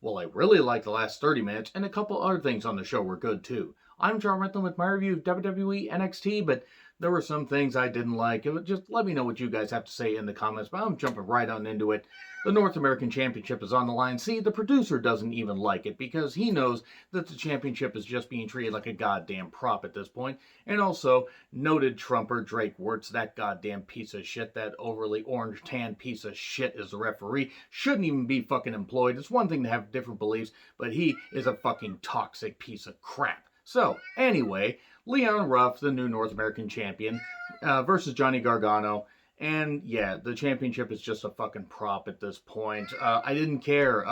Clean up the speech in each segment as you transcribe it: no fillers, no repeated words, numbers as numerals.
Well, I really liked the last 30 minutes, and a couple other things on the show were good too. I'm John Rentham with my review of WWE NXT, but there were some things I didn't like. Just let me know what you guys have to say in the comments, but I'm jumping right on into it. The North American Championship is on the line. See, the producer doesn't even like it because he knows that the championship is just being treated like a goddamn prop at this point. And also, noted Trumper Drake Wirtz, that goddamn piece of shit, that overly orange tan piece of shit is the referee, shouldn't even be fucking employed. It's one thing to have different beliefs, but he is a fucking toxic piece of crap. So, anyway, Leon Ruff, the new North American champion, versus Johnny Gargano. And yeah, the championship is just a fucking prop at this point. I didn't care.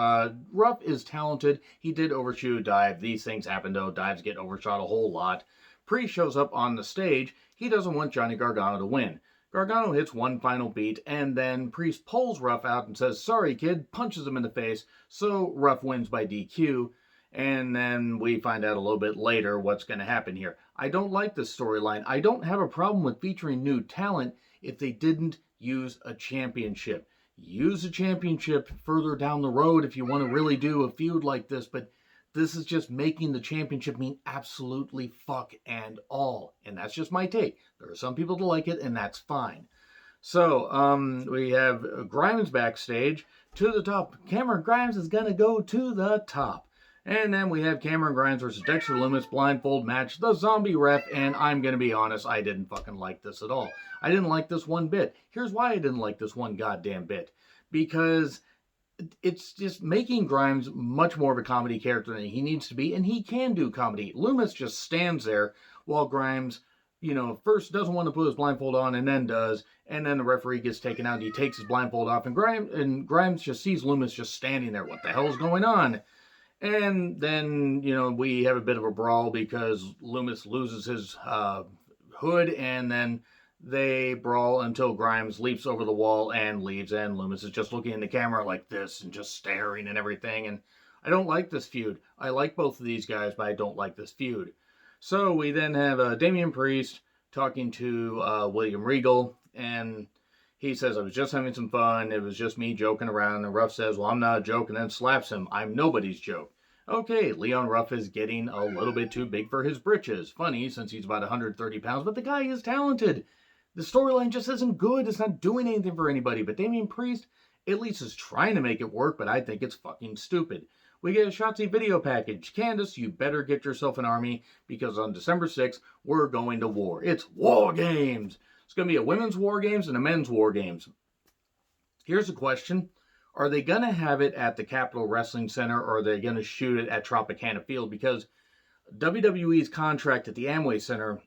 Ruff is talented. He did overshoot a dive. These things happen though. Dives get overshot a whole lot. Priest shows up on the stage. He doesn't want Johnny Gargano to win. Gargano hits one final beat, and then Priest pulls Ruff out and says, "Sorry, kid," punches him in the face, so Ruff wins by DQ. And then we find out a little bit later what's going to happen here. I don't like this storyline. I don't have a problem with featuring new talent if they didn't use a championship. Use a championship further down the road if you want to really do a feud like this, but this is just making the championship mean absolutely fuck and all. And that's just my take. There are some people that like it, and that's fine. So, we have Grimes backstage to the top. Cameron Grimes is going to go to the top. And then we have Cameron Grimes versus Dexter Lumis blindfold match, the zombie ref, and I'm going to be honest, I didn't fucking like this at all. I didn't like this one bit. Here's why I didn't like this one goddamn bit. Because it's just making Grimes much more of a comedy character than he needs to be, and he can do comedy. Lumis just stands there while Grimes, first doesn't want to put his blindfold on and then does, and then the referee gets taken out and he takes his blindfold off, and Grimes just sees Lumis just standing there. What the hell is going on? And then, we have a bit of a brawl because Lumis loses his hood, and then they brawl until Grimes leaps over the wall and leaves, and Lumis is just looking in the camera like this and just staring and everything. And I don't like this feud. I like both of these guys, but I don't like this feud. So we then have Damian Priest talking to William Regal, and he says, "I was just having some fun. It was just me joking around." And Ruff says, "Well, I'm not a joke," and then slaps him. "I'm nobody's joke." Okay, Leon Ruff is getting a little bit too big for his britches. Funny, since he's about 130 pounds, but the guy is talented. The storyline just isn't good. It's not doing anything for anybody. But Damian Priest at least is trying to make it work, but I think it's fucking stupid. We get a Shotzi video package. Candace, you better get yourself an army, because on December 6th, we're going to war. It's War Games. It's going to be a women's War Games and a men's War Games. Here's a question. Are they going to have it at the Capitol Wrestling Center, or are they going to shoot it at Tropicana Field? Because WWE's contract at the Amway Center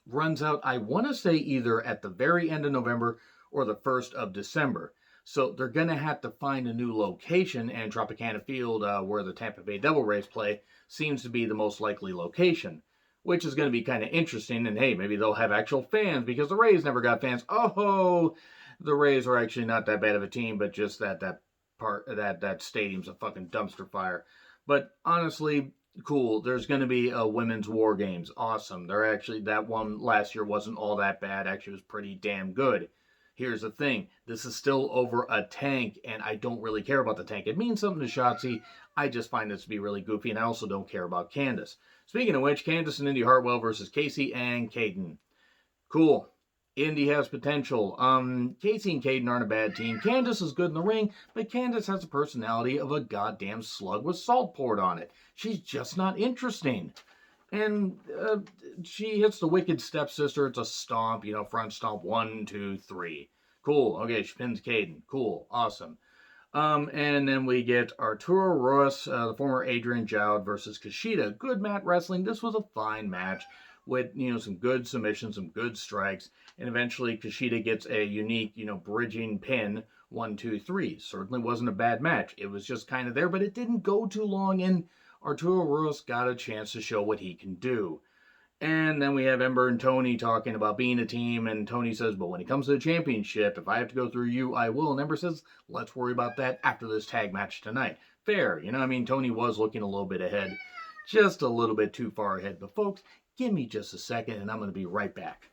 runs out, I want to say, either at the very end of November or the 1st of December. So they're going to have to find a new location, and Tropicana Field, where the Tampa Bay Devil Rays play, seems to be the most likely location, which is going to be kind of interesting. And hey, maybe they'll have actual fans, because the Rays never got fans. Oh, the Rays are actually not that bad of a team, but just that stadium's a fucking dumpster fire. But honestly, cool. There's going to be a women's War Games. Awesome. That one last year wasn't all that bad. Actually, it was pretty damn good. Here's the thing. This is still over a tank, and I don't really care about the tank. It means something to Shotzi. I just find this to be really goofy, and I also don't care about Candace. Speaking of which, Candace and Indy Hartwell versus Casey and Caden. Cool. Indy has potential. Casey and Caden aren't a bad team. Candace is good in the ring, but Candace has the personality of a goddamn slug with salt poured on it. She's just not interesting. And she hits the wicked stepsister. It's a stomp, front stomp, 1, 2, 3. Cool. Okay, she pins Caden. Cool. Awesome. And then we get Arturo Ruas, the former Adrian Jowd, versus Kushida. Good mat wrestling. This was a fine match with, some good submissions, some good strikes. And eventually Kushida gets a unique, bridging pin, 1, 2, 3. Certainly wasn't a bad match. It was just kind of there, but it didn't go too long, and Arturo Ruas got a chance to show what he can do. And then we have Ember and Tony talking about being a team, and Tony says, "But when it comes to the championship, if I have to go through you, I will." And Ember says, "Let's worry about that after this tag match tonight." Fair, Tony was looking a little bit ahead. Just a little bit too far ahead. But folks, give me just a second, and I'm going to be right back.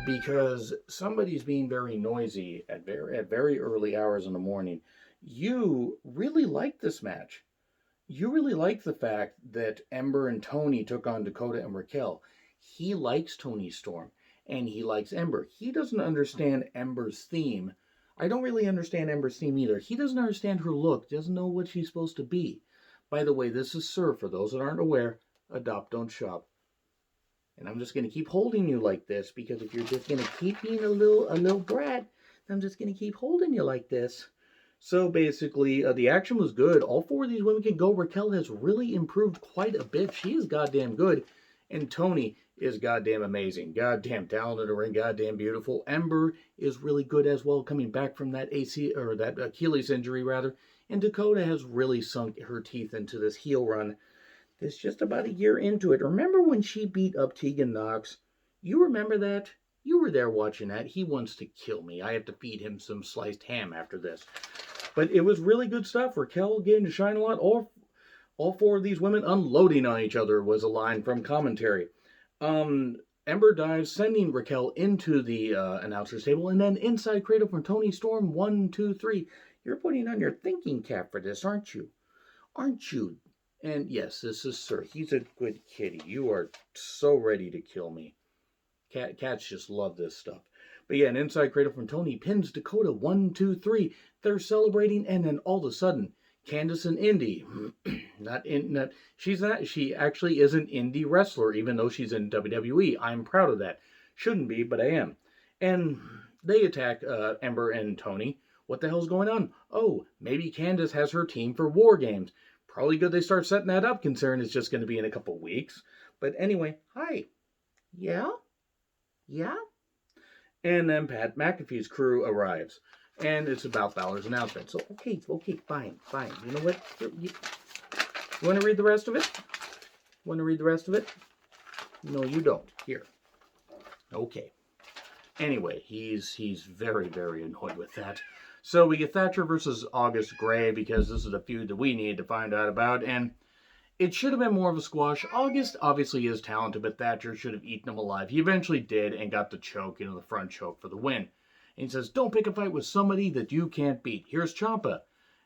because somebody's being very noisy at very early hours in the morning. You really like this match. You really like the fact that Ember and Tony took on Dakota and Raquel. He likes Tony Storm, and he likes Ember. He doesn't understand Ember's theme. I don't really understand Ember's theme either. He doesn't understand her look, doesn't know what she's supposed to be. By the way, this is Sir, for those that aren't aware, adopt, don't shop. And I'm just going to keep holding you like this, because if you're just going to keep being a little brat, I'm just going to keep holding you like this. So basically, the action was good. All four of these women can go. Raquel has really improved quite a bit. She is goddamn good. And Tony is goddamn amazing. Goddamn talented in the ring. Goddamn beautiful. Ember is really good as well, coming back from that that Achilles injury, rather. And Dakota has really sunk her teeth into this heel run. It's just about a year into it. Remember when she beat up Tegan Knox? You remember that? You were there watching that. He wants to kill me. I have to feed him some sliced ham after this. But it was really good stuff. Raquel getting to shine a lot. All four of these women unloading on each other was a line from commentary. Ember dives, sending Raquel into the announcer's table, and then inside cradle from Tony Storm. 1, 2, 3. You're putting on your thinking cap for this, aren't you? Aren't you? And yes, this is Sir. He's a good kitty. You are so ready to kill me. Cats just love this stuff. But yeah, an inside cradle from Tony pins Dakota. 1, 2, 3. They're celebrating, and then all of a sudden, Candice and Indy, she actually is an indie wrestler, even though she's in WWE. I'm proud of that. Shouldn't be, but I am. And they attack Ember and Tony. What the hell's going on? Oh, maybe Candice has her team for War Games. Probably good they start setting that up, considering it's just going to be in a couple weeks. But anyway, hi. Yeah? Yeah? And then Pat McAfee's crew arrives. And it's about Balor's announcement. So, okay, fine. You know what? You want to read the rest of it? Want to read the rest of it? No, you don't. Here. Okay. Anyway, he's very, very annoyed with that. So we get Thatcher versus August Gray, because this is a feud that we needed to find out about, and it should have been more of a squash. August obviously is talented, but Thatcher should have eaten him alive. He eventually did, and got the choke, the front choke for the win. And he says, don't pick a fight with somebody that you can't beat. Here's Ciampa.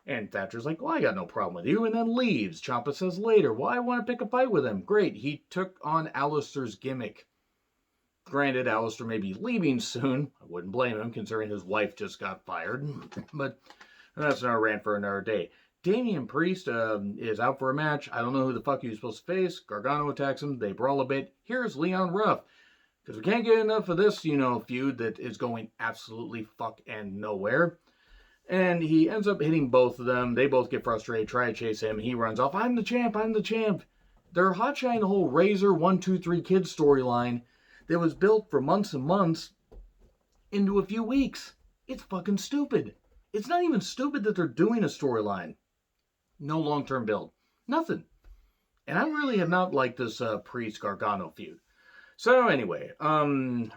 And Thatcher's like, well, I got no problem with you, and then leaves. Ciampa says later, well, I want to pick a fight with him. Great, he took on Alistair's gimmick. Granted, Alistair may be leaving soon. I wouldn't blame him, considering his wife just got fired. But that's another rant for another day. Damian Priest is out for a match. I don't know who the fuck he was supposed to face. Gargano attacks him. They brawl a bit. Here's Leon Ruff. Because we can't get enough of this, feud that is going absolutely fuck and nowhere. And he ends up hitting both of them. They both get frustrated, try to chase him. He runs off. I'm the champ. They're hotshining the whole Razor 1, 2, 3 kids storyline that was built for months and months into a few weeks. It's fucking stupid. It's not even stupid that they're doing a storyline. No long-term build. Nothing. And I really have not liked this Priest-Gargano feud. So anyway,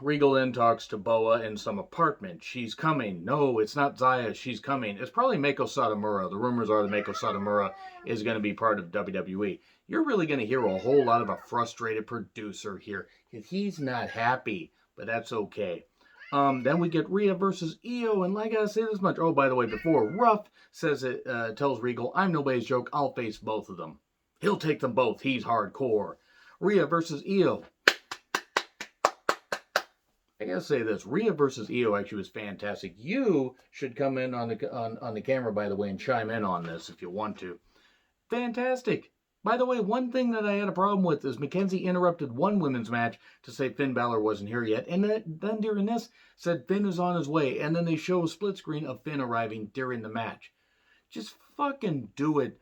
Regal then talks to Boa in some apartment. She's coming. No, it's not Zaya. She's coming. It's probably Meiko Satomura. The rumors are that Meiko Satomura is going to be part of WWE. You're really going to hear a whole lot of a frustrated producer here. He's not happy, but that's okay. Then we get Rhea versus Io, and like I say this much. Oh, by the way, before Ruff says it, tells Regal, I'm nobody's joke. I'll face both of them. He'll take them both. He's hardcore. Rhea versus Io. I gotta say this, Rhea versus Io actually was fantastic. You should come in on the camera, by the way, and chime in on this if you want to. Fantastic. By the way, one thing that I had a problem with is Mackenzie interrupted one women's match to say Finn Balor wasn't here yet, and then during this said Finn is on his way, and then they show a split screen of Finn arriving during the match. Just fucking do it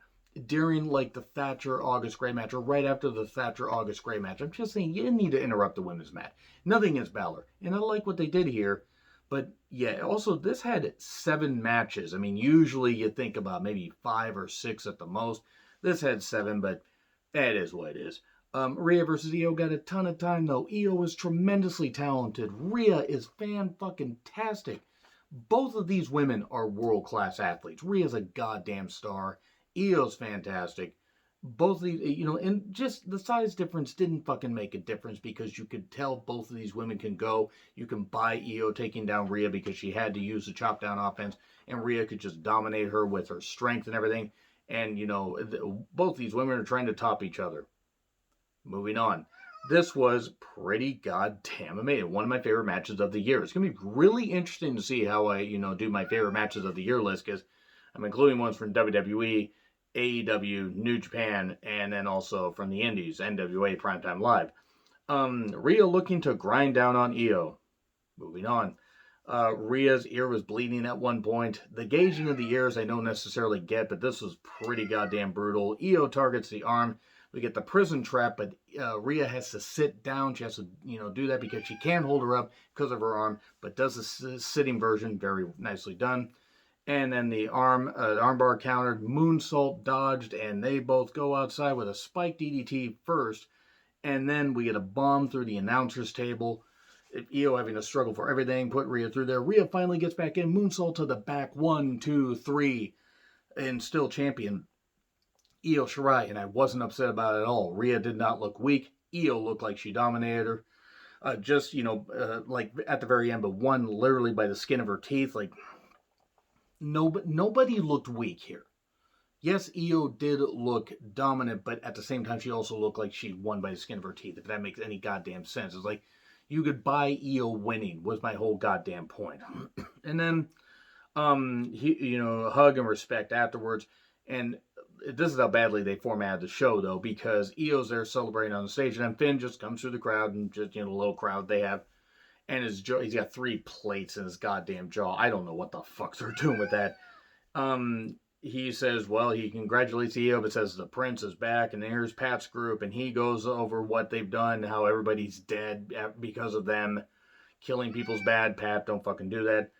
during like the Thatcher August Gray match, or right after the Thatcher August Gray match. I'm just saying, you didn't need to interrupt the women's match. Nothing against Balor, and I like what they did here. But yeah, also this had 7 matches. I mean, usually you think about maybe 5 or 6 at the most. This had 7, but that is what it is. Rhea versus Io got a ton of time though. Io is tremendously talented. Rhea is fan-fucking-tastic. Both of these women are world-class athletes. Rhea's a goddamn star. Io's fantastic. both of these, and just the size difference didn't fucking make a difference because you could tell both of these women can go. You can buy Io taking down Rhea because she had to use the chop down offense, and Rhea could just dominate her with her strength and everything. And, both these women are trying to top each other. Moving on. This was pretty goddamn amazing. One of my favorite matches of the year. It's going to be really interesting to see how I, do my favorite matches of the year list because I'm including ones from WWE, AEW, New Japan, and then also from the Indies, NWA Primetime Live. Rhea looking to grind down on Io. Moving on. Rhea's ear was bleeding at one point. The gauging of the ears I don't necessarily get, but this was pretty goddamn brutal. Io targets the arm. We get the prison trap, but Rhea has to sit down. She has to, do that because she can't hold her up because of her arm, but does the sitting version. Very nicely done. And then the armbar countered, moonsault dodged, and they both go outside with a spike DDT first. And then we get a bomb through the announcer's table. Io having to struggle for everything, put Rhea through there. Rhea finally gets back in, moonsault to the back, 1, 2, 3, and still champion. Io Shirai, and I wasn't upset about it at all. Rhea did not look weak. Io looked like she dominated her. Like at the very end, but won literally by the skin of her teeth. Like, nobody looked weak here. Yes, Io did look dominant, but at the same time, she also looked like she won by the skin of her teeth, if that makes any goddamn sense. It's like, you could buy Io winning, was my whole goddamn point. And then, hug and respect afterwards. And this is how badly they formatted the show, though, because Io's there celebrating on the stage, and then Finn just comes through the crowd, and just, the little crowd they have. And his jaw, he's got 3 plates in his goddamn jaw. I don't know what the fuck they're doing with that. He says, well, he congratulates Io, but says the prince is back, and here's Pat's group, and he goes over what they've done, how everybody's dead because of them killing people's bad. Pat, don't fucking do that.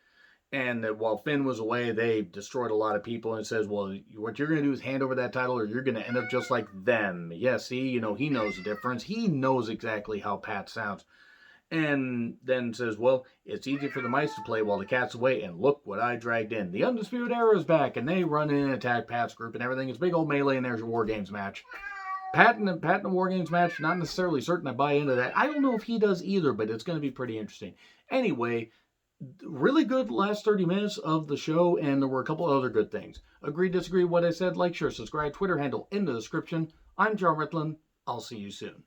And that while Finn was away, they destroyed a lot of people, and says, well, what you're going to do is hand over that title, or you're going to end up just like them. Yeah, see, he knows the difference. He knows exactly how Pat sounds. And then says, well, it's easy for the mice to play while the cat's away, and look what I dragged in. The Undisputed Era is back, and they run in and attack Pat's group and everything. It's a big old melee, and there's a War Games match. Pat in a War Games match, not necessarily certain I buy into that. I don't know if he does either, but it's going to be pretty interesting. Anyway, really good last 30 minutes of the show, and there were a couple other good things. Agree, disagree with what I said? Like, share, subscribe, Twitter handle in the description. I'm John Ritlin. I'll see you soon.